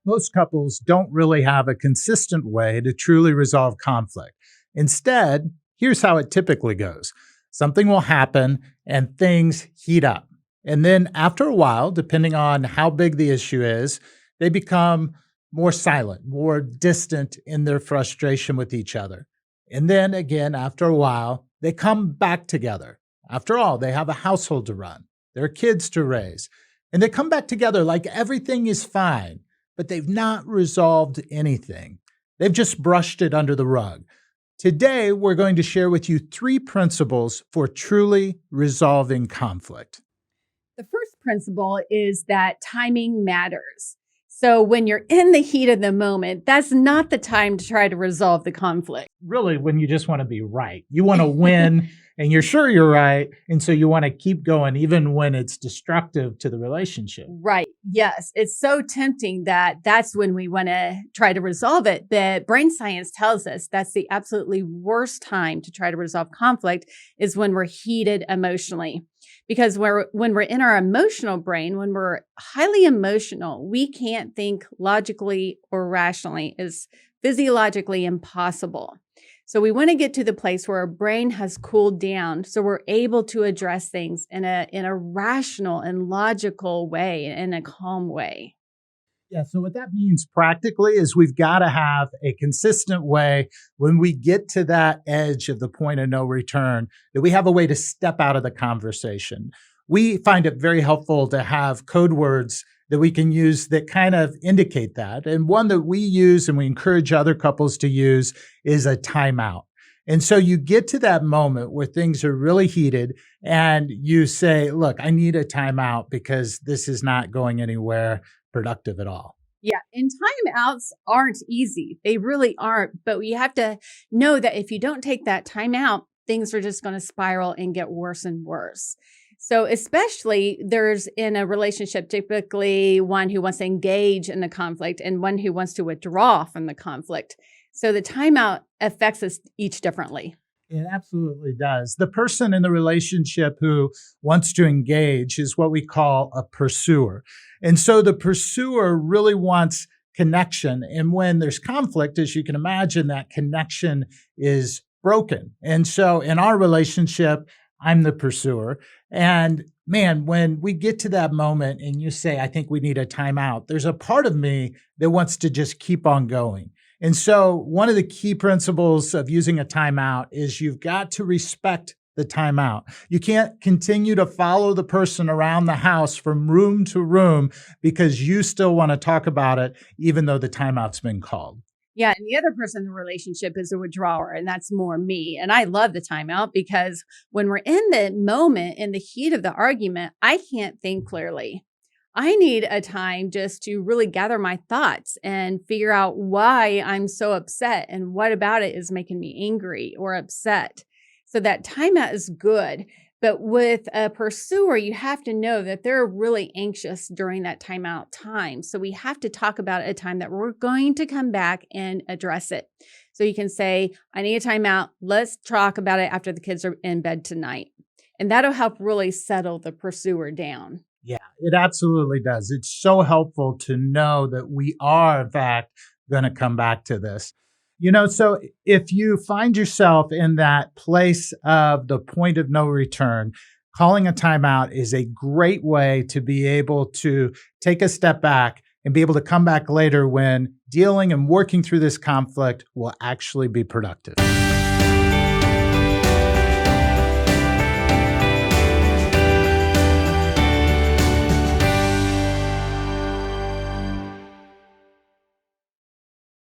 Most couples don't really have a consistent way to truly resolve conflict. Instead, here's how it typically goes: something will happen and things heat up. And then after a while, depending on how big the issue is, they become more silent, more distant in their frustration with each other. And then again, after a while, they come back together. After all, they have a household to run, their kids to raise, and they come back together like everything is fine, but they've not resolved anything. They've just brushed it under the rug. Today, we're going to share with you 3 principles for truly resolving conflict. The first principle is that timing matters. So when you're in the heat of the moment, that's not the time to try to resolve the conflict. Really, when you just want to be right, you want to win and you're sure you're right. And so you want to keep going even when it's destructive to the relationship. Right. Yes. It's so tempting that that's when we want to try to resolve it. But brain science tells us that's the absolutely worst time to try to resolve conflict is when we're heated emotionally. Because when we're in our emotional brain, when we're highly emotional, we can't think logically or rationally. It's physiologically impossible. So we want to get to the place where our brain has cooled down so we're able to address things in a rational and logical way, in a calm way. Yeah, so what that means practically is we've got to have a consistent way when we get to that edge of the point of no return, that we have a way to step out of the conversation. We find it very helpful to have code words that we can use that kind of indicate that. And one that we use and we encourage other couples to use is a timeout. And so you get to that moment where things are really heated and you say, look, I need a timeout because this is not going anywhere productive at all. Yeah, and timeouts aren't easy. They really aren't. But we have to know that if you don't take that time out, things are just going to spiral and get worse and worse. So especially there's in a relationship, typically one who wants to engage in the conflict and one who wants to withdraw from the conflict. So the timeout affects us each differently. It absolutely does. The person in the relationship who wants to engage is what we call a pursuer. And so the pursuer really wants connection. And when there's conflict, as you can imagine, that connection is broken. And so in our relationship, I'm the pursuer. And man, when we get to that moment and you say, I think we need a timeout, there's a part of me that wants to just keep on going. And so one of the key principles of using a timeout is you've got to respect the timeout. You can't continue to follow the person around the house from room to room because you still want to talk about it, even though the timeout's been called. Yeah. And the other person in the relationship is a withdrawer, and that's more me. And I love the timeout because when we're in the moment, in the heat of the argument, I can't think clearly. I need a time just to really gather my thoughts and figure out why I'm so upset and what about it is making me angry or upset. So that timeout is good. But with a pursuer, you have to know that they're really anxious during that timeout time. So we have to talk about a time that we're going to come back and address it. So you can say, I need a timeout. Let's talk about it after the kids are in bed tonight. And that'll help really settle the pursuer down. Yeah, it absolutely does. It's so helpful to know that we are, in fact, going to come back to this. So if you find yourself in that place of the point of no return, calling a timeout is a great way to be able to take a step back and be able to come back later when dealing and working through this conflict will actually be productive.